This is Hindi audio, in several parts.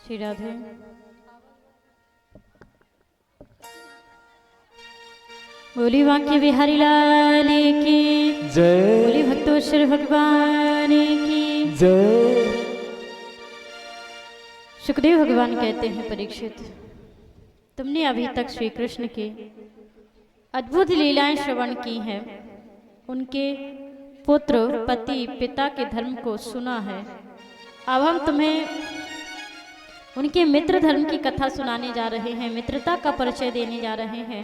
श्री राधे। बोली वाक्य बिहारी लाल की जय। बोली भक्तोश्वर भगवान की जय। सुखदेव भगवान कहते हैं, परीक्षित तुमने अभी तक श्री कृष्ण की अद्भुत लीलाएं श्रवण की हैं, उनके पुत्र पति पिता के धर्म को सुना है। अब हम तुम्हें उनके मित्र धर्म की कथा सुनाने जा रहे हैं, मित्रता का परिचय देने जा रहे हैं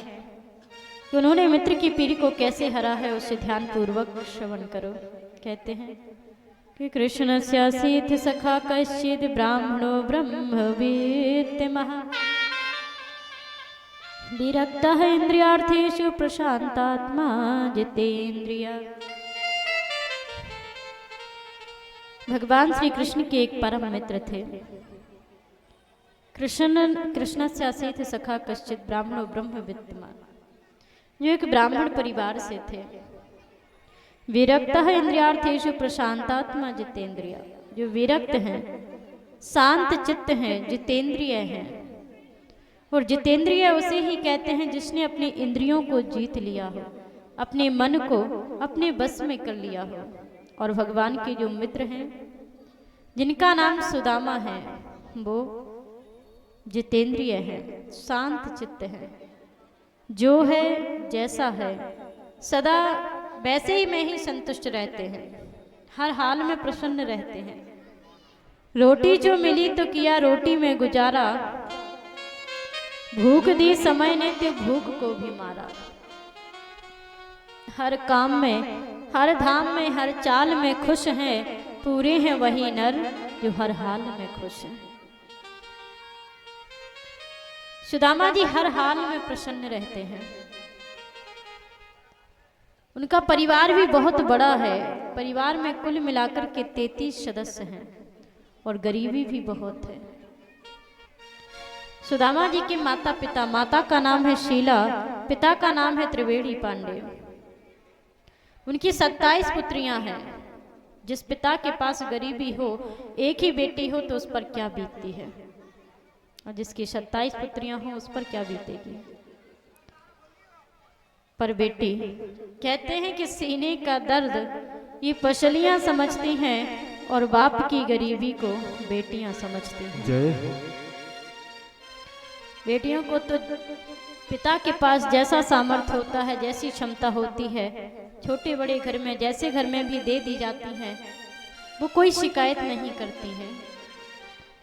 कि उन्होंने मित्र की पीढ़ी को कैसे हरा है, उसे ध्यान पूर्वक श्रवण करो। कहते हैं कि कृष्णस्यासीत् सखा कश्चित् ब्राह्मणो ब्रह्मवेत्तमः विरक्तः इंद्रियार्थेषु प्रशांतात्मा जितेन्द्रिय। भगवान श्री कृष्ण के एक परम मित्र थे। कृष्णस्यासीत् सखा कश्चित् ब्राह्मणो ब्रह्मवेत्तमः, जो एक ब्राह्मण परिवार से थे। विरक्तः इंद्रियार्थेषु प्रशांतात्मा जितेन्द्रिय, जो विरक्त हैं, शांत चित्त हैं, जितेंद्रिय हैं। और जितेंद्रिय उसे ही कहते हैं जिसने अपने इंद्रियों को जीत लिया हो, अपने मन को अपने बस में कर लिया हो। और भगवान के जो मित्र हैं जिनका नाम सुदामा है, वो जितेंद्रिय है, शांत चित्त है, जो है जैसा है सदा वैसे ही में ही संतुष्ट रहते हैं, हर हाल में प्रसन्न रहते हैं। रोटी जो मिली तो किया रोटी में गुजारा, भूख दी समय ने तो भूख को भी मारा। हर काम में, हर धाम में, हर चाल में खुश हैं, पूरे हैं वही नर जो हर हाल में खुश हैं। सुदामा जी हर हाल में प्रसन्न रहते हैं। उनका परिवार भी बहुत बड़ा है, परिवार में कुल मिलाकर के 33 सदस्य हैं और गरीबी भी बहुत है। सुदामा जी के माता पिता, माता का नाम है शीला, पिता का नाम है त्रिवेणी पांडे। उनकी 27 पुत्रियां हैं। जिस पिता के पास गरीबी हो, एक ही बेटी हो तो उस पर क्या बीतती है, और जिसकी 27 पुत्रियां हो उस पर क्या बीतेगी। पर बेटी कहते हैं कि सीने का दर्द ये पसलियां समझती हैं और बाप की गरीबी को बेटियां समझती हैं। जय। बेटियों को तो पिता के पास जैसा सामर्थ्य होता है, जैसी क्षमता होती है, छोटे बड़े घर में जैसे घर में भी दे दी जाती हैं, वो कोई शिकायत नहीं करती हैं।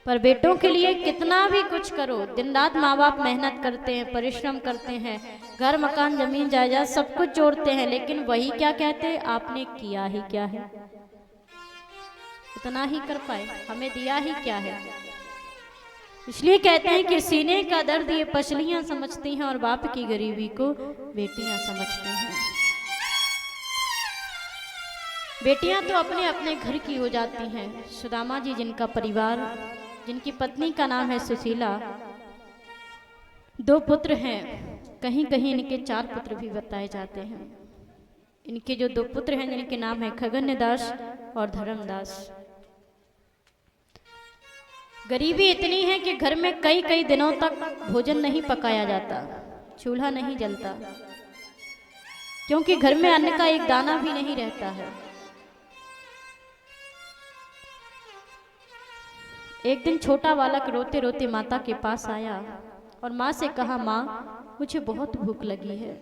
पर बेटों के लिए कितना भी कुछ करो, दिन रात माँ बाप मेहनत करते हैं, परिश्रम करते हैं, घर मकान जमीन जायदाद सब कुछ जोड़ते हैं, लेकिन वही क्या कहते हैं, आपने किया ही क्या है, इतना ही कर पाए, हमें दिया ही क्या है। इसलिए कहते हैं कि सीने का दर्द ये पसलियां समझती हैं और बाप की गरीबी को बेटियां समझती हैं। बेटियां तो अपने अपने घर की हो जाती हैं। सुदामा जी जिनका परिवार, जिनकी पत्नी का नाम है सुशीला, 2 पुत्र हैं, कहीं कहीं इनके 4 पुत्र भी बताए जाते हैं। इनके जो 2 पुत्र हैं जिनके नाम है खगन्यदास और धर्मदास। गरीबी इतनी है कि घर में कई कई दिनों तक भोजन नहीं पकाया जाता, चूल्हा नहीं जलता, क्योंकि घर में अन्न का एक दाना भी नहीं रहता है। एक दिन छोटा बालक रोते रोते माता के पास आया और माँ से कहा, माँ मुझे बहुत भूख लगी है,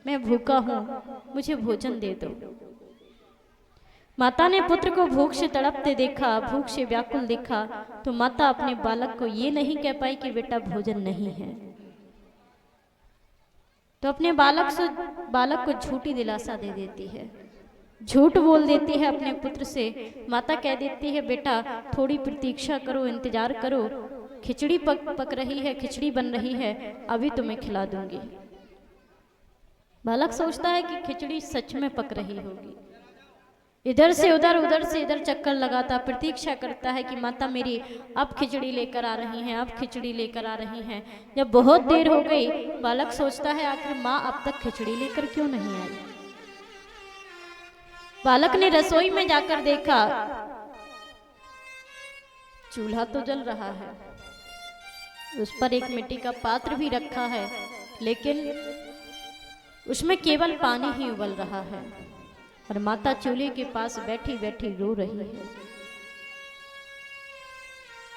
मैं भूखा हूँ, मुझे भोजन दे दो। माता ने पुत्र को भूख से तड़पते देखा, भूख से व्याकुल देखा, तो माता अपने बालक को ये नहीं कह पाई कि बेटा भोजन नहीं है, तो अपने बालक को झूठी दिलासा दे देती है, झूठ बोल देती है अपने पुत्र से। माता कह देती है, बेटा थोड़ी प्रतीक्षा करो, इंतजार करो, खिचड़ी पक रही है, खिचड़ी बन रही है, अभी तुम्हें खिला दूंगी। बालक सोचता है कि खिचड़ी सच में पक रही होगी, इधर से उधर, उधर से इधर चक्कर लगाता, प्रतीक्षा करता है कि माता मेरी अब खिचड़ी लेकर आ रही हैं, अब खिचड़ी लेकर आ रही हैं। जब बहुत देर हो गई, बालक सोचता है आखिर माँ अब तक खिचड़ी लेकर क्यों नहीं आई। बालक ने रसोई में जाकर देखा, चूल्हा तो जल रहा है, उस पर एक मिट्टी का पात्र भी रखा है, लेकिन उसमें केवल पानी ही उबल रहा है और माता चूल्हे के पास बैठी बैठी रो रही है।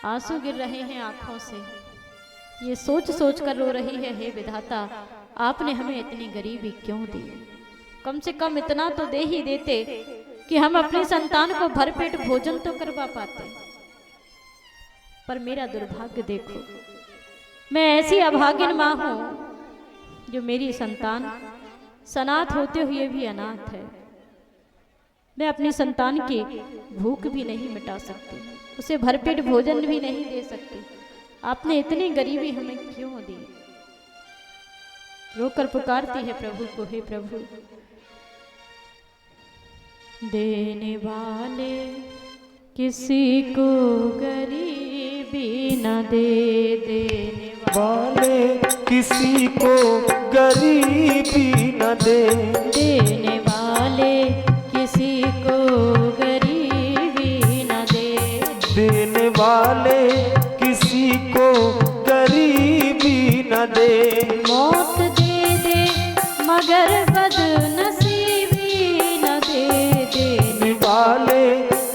आंसू गिर रहे हैं आंखों से। ये सोच सोच कर रो रही है, हे विधाता, आपने हमें इतनी गरीबी क्यों दी? कम से कम इतना तो दे ही देते कि हम अपनी संतान को भरपेट भोजन तो करवा पाते। पर मेरा दुर्भाग्य देखो, मैं ऐसी अभागिन माँ हूं जो मेरी संतान सनाथ होते हुए भी अनाथ है। मैं अपनी संतान की भूख भी नहीं मिटा सकती, उसे भरपेट भोजन भी नहीं दे सकती। आपने इतनी गरीबी हमें क्यों दी? रोकर पुकारती है प्रभु को, हे प्रभु, देने वाले किसी को गरीबी न दे, देने वाले किसी को गरीबी न दे, देने वाले किसी को गरीबी न दे, देने वाले किसी को गरीबी न दे। मौत दे दे मगर बदनसीबी न दे, देने वाले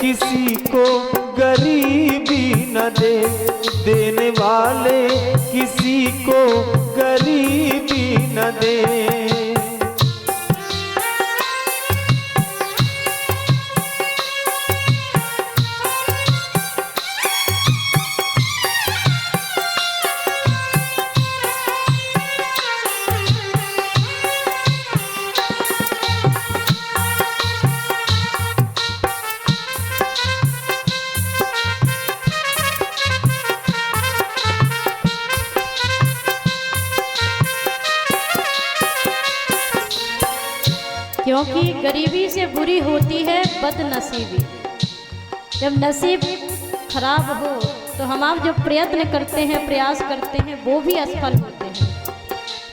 किसी को गरीबी न दे, देने वाले किसी को गरीबी न दे। क्योंकि गरीबी से बुरी होती है बदनसीबी। जब नसीब खराब हो तो हम आप जो प्रयत्न करते हैं, प्रयास करते हैं, वो भी असफल होते हैं।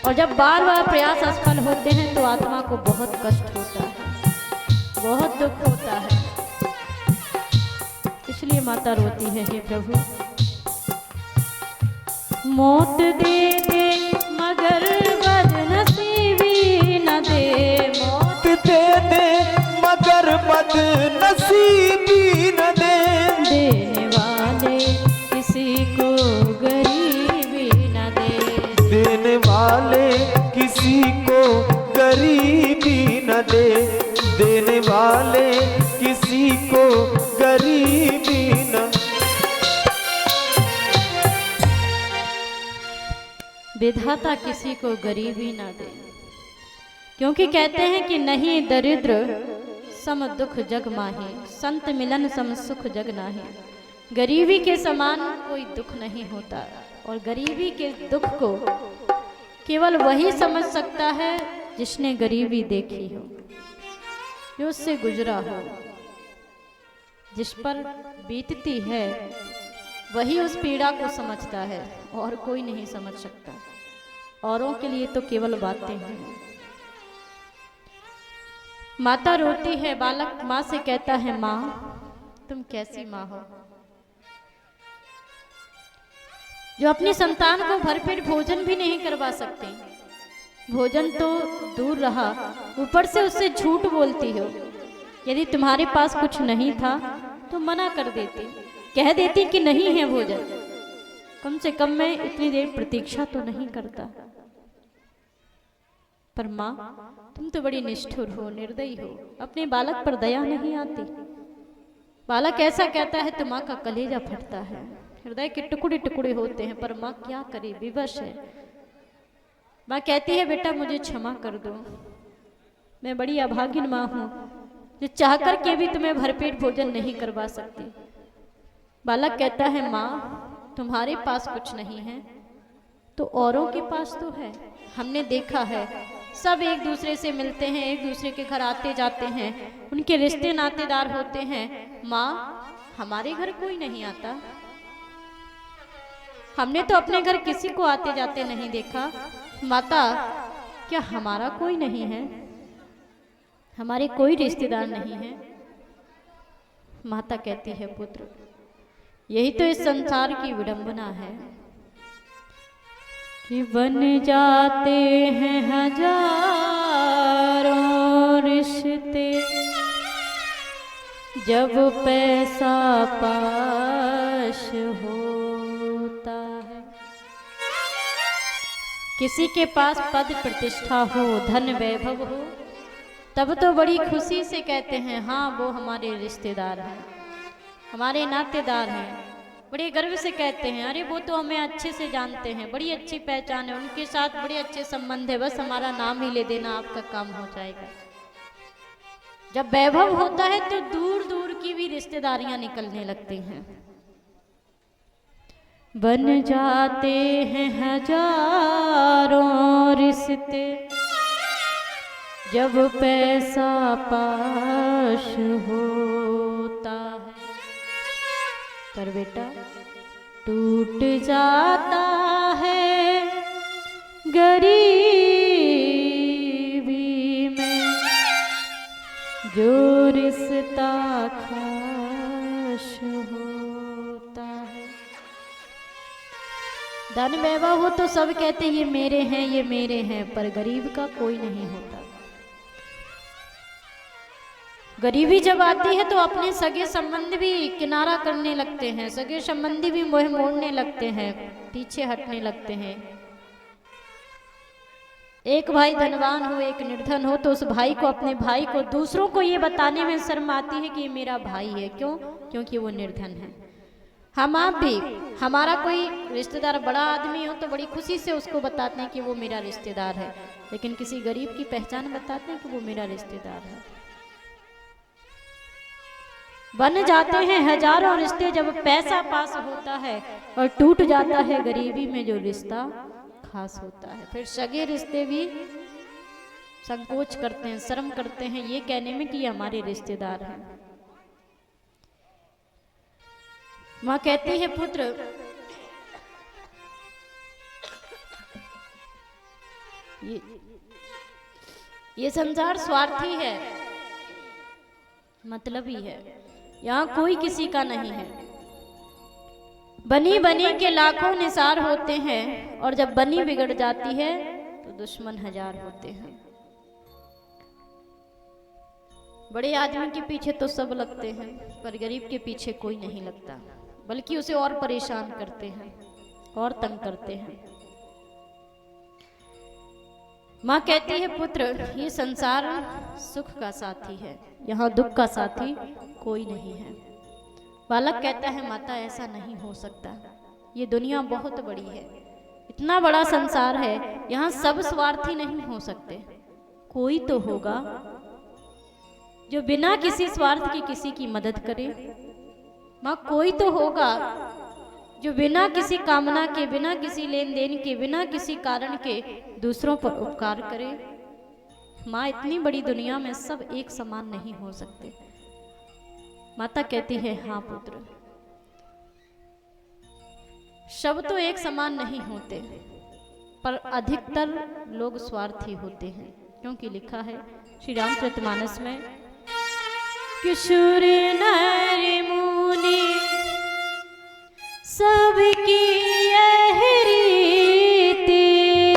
और जब बार बार प्रयास असफल होते हैं तो आत्मा को बहुत कष्ट होता है, बहुत दुख होता है। इसलिए माता रोती है, हे प्रभु, मौत दे दे मगर बदनसीबी न दे, मौत दे दे मगर बदनसीबी न दे, देने वाले किसी को गरीबी न दे, देने वाले किसी को गरीबी न दे, देने वाले किसी को गरीबी न। विधाता किसी को गरीबी ना दे, क्योंकि कहते हैं कि नहीं दरिद्र सम दुख जग माही, संत मिलन सम सुख जग नाही। गरीबी के समान कोई दुख नहीं होता, और गरीबी के दुख को केवल वही समझ सकता है जिसने गरीबी देखी हो, जो उससे गुजरा हो। जिस पर बीतती है वही उस पीड़ा को समझता है, और कोई नहीं समझ सकता। औरों के लिए तो केवल बातें हैं। माता रोती है, बालक माँ से कहता है, माँ तुम कैसी माँ हो जो अपनी संतान को भरपेट भोजन भी नहीं करवा सकती। भोजन तो दूर रहा, ऊपर से उससे झूठ बोलती हो। यदि तुम्हारे पास कुछ नहीं था तो मना कर देती, कह देती कि नहीं है भोजन, कम से कम मैं इतनी देर प्रतीक्षा तो नहीं करता। पर माँ तुम तो बड़ी निष्ठुर हो, निर्दयी हो, अपने बालक पर दया नहीं आती। बालक ऐसा कहता है तो माँ का कलेजा फटता है, हृदय के टुकड़े टुकड़े होते हैं। पर माँ क्या करे, विवश है। माँ कहती है, बेटा मुझे क्षमा कर दो, मैं बड़ी अभागिन माँ हूँ जो चाहकर के भी तुम्हें भरपेट भोजन नहीं करवा सकती। बालक कहता है, माँ तुम्हारे पास कुछ नहीं है तो औरों के पास तो है। हमने देखा है सब एक दूसरे से मिलते हैं, एक दूसरे के घर आते जाते हैं, उनके रिश्ते नातेदार होते हैं। माँ हमारे घर कोई नहीं आता, हमने तो अपने घर किसी को आते जाते नहीं देखा। माता क्या हमारा कोई नहीं है, हमारे कोई रिश्तेदार नहीं है? माता कहती है, पुत्र यही तो इस संसार की विडंबना है। कि बन जाते हैं हजारों रिश्ते जब पैसा पास होता है। किसी के पास पद प्रतिष्ठा हो, धन वैभव हो, तब तो बड़ी खुशी से कहते हैं हाँ वो हमारे रिश्तेदार हैं, हमारे नातेदार हैं। बड़े गर्व से कहते हैं अरे वो तो हमें अच्छे से जानते हैं, बड़ी अच्छी पहचान है, उनके साथ बड़े अच्छे संबंध है, बस हमारा नाम ही ले देना आपका काम हो जाएगा। जब वैभव होता है तो दूर दूर की भी रिश्तेदारियां निकलने लगती हैं। बन जाते हैं हजारों रिश्ते जब पैसा पास होता है। पर बेटा टूट जाता है गरीबी में जो रिश्ता खास होता है। धन वैभव हो तो सब कहते हैं ये मेरे हैं, ये मेरे हैं, पर गरीब का कोई नहीं होता। गरीबी जब आती है तो अपने सगे संबंध भी किनारा करने लगते हैं, सगे संबंधी भी मोह मोड़ने लगते हैं, पीछे हटने लगते हैं। एक भाई धनवान हो, एक निर्धन हो, तो उस भाई को, अपने भाई को दूसरों को ये बताने में शर्म आती है कि ये मेरा भाई है। क्यों? क्योंकि वो निर्धन है। हम आप भी, हमारा कोई रिश्तेदार बड़ा आदमी हो तो बड़ी खुशी से उसको बताते हैं कि वो मेरा रिश्तेदार है, लेकिन किसी गरीब की पहचान बताते हैं कि वो मेरा रिश्तेदार है। बन जाते हैं हजारों रिश्ते जब पैसा पास होता है और टूट जाता है गरीबी में जो रिश्ता खास होता है। फिर सगे रिश्ते भी संकोच करते हैं, शर्म करते हैं ये कहने में कि ये हमारे रिश्तेदार हैं। माँ कहती है पुत्र ये संसार स्वार्थी है, मतलबी है, यहाँ कोई किसी का नहीं है। बनी बनी के लाखों निसार होते हैं और जब बनी बिगड़ जाती है तो दुश्मन हजार होते हैं। बड़े आदमी के पीछे तो सब लगते हैं, पर गरीब के पीछे कोई नहीं लगता, बल्कि उसे और परेशान करते हैं और तंग करते हैं। माँ कहती है पुत्र ये संसार सुख का साथी है, यहाँ दुख का साथी कोई नहीं है। बालक कहता है माता ऐसा नहीं हो सकता, ये दुनिया बहुत बड़ी है, इतना बड़ा संसार है, यहाँ सब स्वार्थी नहीं हो सकते, कोई तो होगा जो बिना किसी स्वार्थ के किसी की मदद करे। माँ कोई तो होगा जो बिना किसी कामना के, बिना किसी लेन देन के, बिना किसी कारण के दूसरों पर उपकार करे। माँ इतनी बड़ी दुनिया में सब एक समान नहीं हो सकते। माता कहती है हाँ पुत्र, सब तो एक समान नहीं होते, पर अधिकतर लोग स्वार्थी होते हैं, क्योंकि लिखा है श्री रामचरितमानस में किशोर नर मुनि सबकी यह रीति,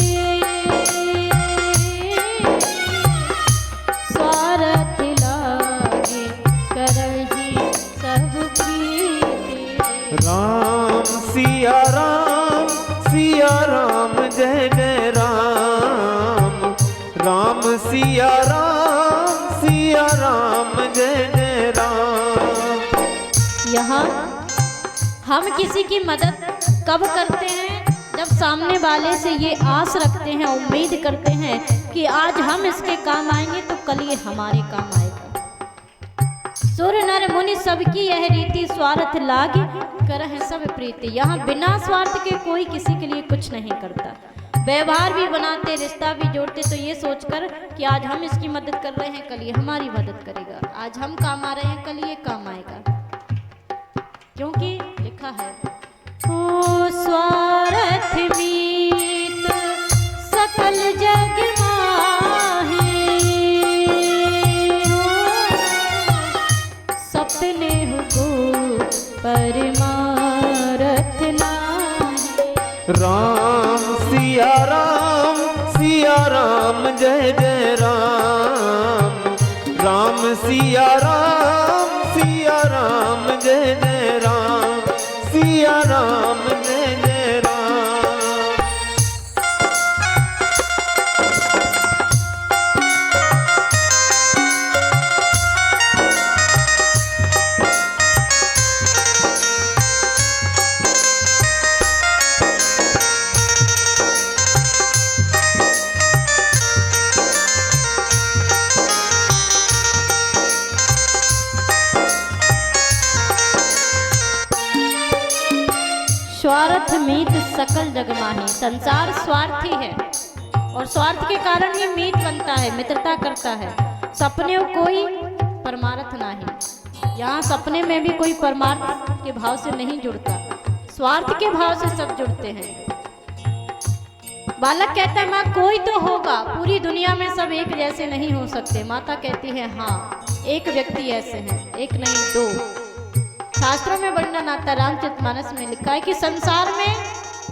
स्वार्थ लागे करहि सब प्रीति। राम सिया राम, सिया राम जय जय राम, राम सिया राम, सिया राम जय जय राम। यहाँ हम किसी की मदद कब करते हैं? जब सामने वाले से ये आस रखते हैं, उम्मीद करते हैं कि आज हम इसके काम आएंगे तो कल ये हमारे काम आएगा। सुर नर मुनि सबकी यह रीति, स्वार्थ लागे करहि सब प्रीति। यहाँ बिना स्वार्थ के कोई किसी के लिए कुछ नहीं करता। व्यवहार भी बनाते, रिश्ता भी जोड़ते, तो ये सोचकर कि आज हम इसकी मदद कर रहे हैं, कल ये हमारी मदद करेगा, आज हम काम आ रहे हैं, कल ये काम आएगा। क्योंकि लिखा है ओ स्वार्थ मीत सकल जग माही, सपने को परमारथ नाही। राम सिया जय जय राम। राम सिया राम जय जय राम। सिया राम जय जय राम। स्वार्थ मीत सकल जग माही। संसार स्वार्थी है और स्वार्थ के कारण ये मीत बनता है, मित्रता करता है। सपने कोई परमार्थ नहीं। यहाँ सपने में भी कोई परमार्थ के भाव से नहीं जुड़ता, स्वार्थ के भाव से सब जुड़ते हैं। बालक कहता है माँ कोई तो होगा, पूरी दुनिया में सब एक जैसे नहीं हो सकते। माता कहती है हाँ एक व्यक्ति ऐसे हैं, एक नहीं दो। शास्त्रों में वर्णन आता, रामचरितमानस में लिखा है कि संसार में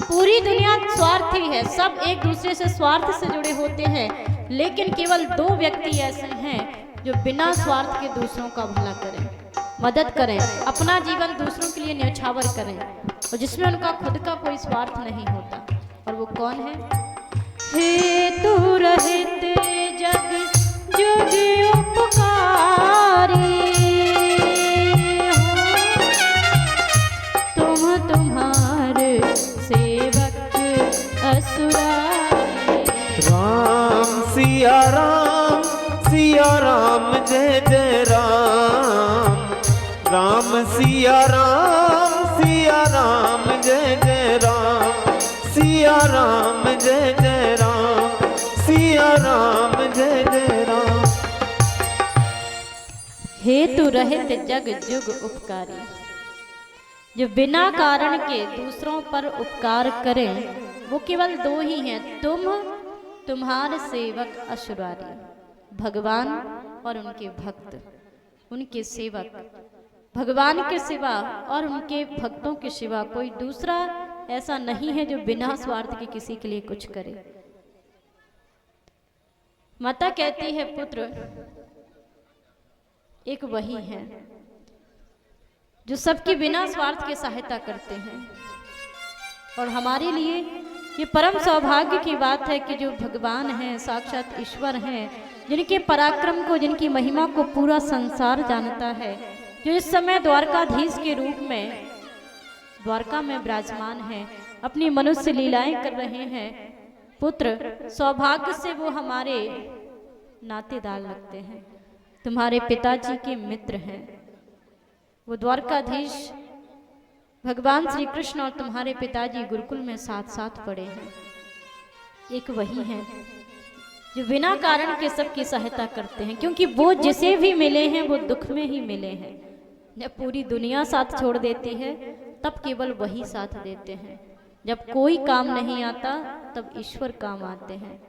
पूरी दुनिया स्वार्थी है, सब एक दूसरे से स्वार्थ से जुड़े होते हैं, लेकिन केवल दो व्यक्ति ऐसे हैं जो बिना स्वार्थ के दूसरों का भला करें, मदद करें, अपना जीवन दूसरों के लिए न्यौछावर करें और जिसमें उनका खुद का कोई स्वार्थ नहीं होता। और वो कौन है? हे तू रहते जग जुग उपकारी, तुम्हारे सेवक असुरारी। राम सिया राम जय जय राम। राम सिया राम जय जय राम। सिया राम जय जय राम। सिया राम जय जय राम। हेतु रहित जग जुग उपकारी, जो बिना कारण के दूसरों पर उपकार करें वो केवल दो ही हैं, तुम्हारे सेवक असुरारी। भगवान और उनके भक्त, उनके सेवक। भगवान के सिवा और उनके भक्तों के सिवा कोई दूसरा ऐसा नहीं है जो बिना स्वार्थ के किसी के लिए कुछ करे। माता कहती है पुत्र एक वही है जो सबकी बिना स्वार्थ के सहायता करते हैं। और हमारे लिए ये परम सौभाग्य की बात है कि जो भगवान हैं, साक्षात ईश्वर हैं, जिनके पराक्रम को, जिनकी महिमा को पूरा संसार जानता है, जो इस समय द्वारकाधीश के रूप में द्वारका में विराजमान हैं, अपनी मनुष्य लीलाएं कर रहे हैं। पुत्र सौभाग्य से वो हमारे नातेदार लगते हैं, तुम्हारे पिताजी के मित्र हैं। वो द्वारकाधीश भगवान श्री कृष्ण और तुम्हारे पिताजी गुरुकुल में साथ साथ पड़े हैं। एक वही हैं जो बिना कारण के सबकी सहायता करते हैं, क्योंकि वो जिसे भी मिले हैं वो दुख में ही मिले हैं। जब पूरी दुनिया साथ छोड़ देती है तब केवल वही साथ देते हैं। जब कोई काम नहीं आता तब ईश्वर काम आते हैं।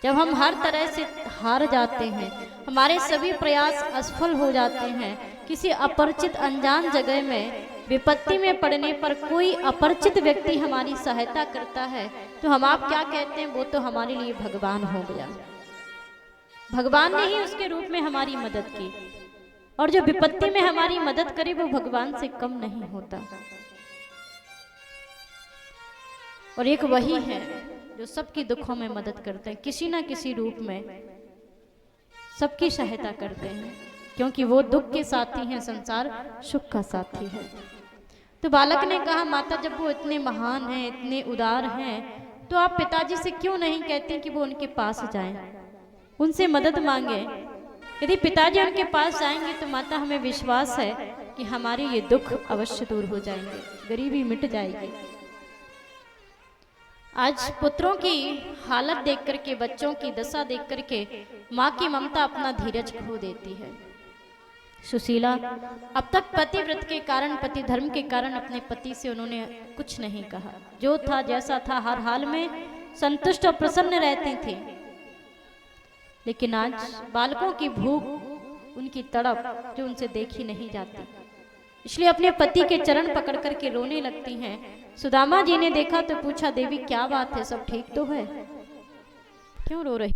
जब हम हर तरह से हार जाते हैं, हमारे सभी प्रयास असफल हो जाते हैं, किसी अपरिचित अनजान जगह में विपत्ति में पड़ने पर कोई अपरिचित व्यक्ति हमारी सहायता करता है, तो हम आप क्या कहते हैं? वो तो हमारे लिए भगवान हो गया। भगवान ने ही उसके रूप में हमारी मदद की, और जो विपत्ति में हमारी मदद करे वो भगवान से कम नहीं होता। और एक वही है जो सबकी दुखों में मदद करते हैं, किसी ना किसी रूप में सबकी सहायता करते हैं, क्योंकि वो दुख के साथी हैं, संसार सुख का साथी है। तो बालक ने कहा माता जब वो इतने महान हैं, इतने उदार हैं, तो आप पिताजी से क्यों नहीं कहते कि वो उनके पास जाएं, उनसे मदद मांगे। यदि पिताजी उनके पास जाएंगे तो माता हमें विश्वास है कि हमारे ये दुख अवश्य दूर हो जाएंगे, गरीबी मिट जाएगी। आज पुत्रों की हालत देख करके, बच्चों की दशा देख करके माँ की ममता अपना धीरज खो देती है। सुशीला अब तक पतिव्रत के कारण, पति धर्म के कारण अपने पति से उन्होंने कुछ नहीं कहा, जो था जैसा था हर हाल में संतुष्ट और प्रसन्न रहती थी। लेकिन आज बालकों की भूख, उनकी तड़प जो उनसे देखी नहीं जाती, इसलिए अपने पति के चरण पकड़ करके रोने लगती हैं। सुदामा जी ने देखा तो पूछा देवी क्या बात है, सब ठीक तो है, क्यों रो रही?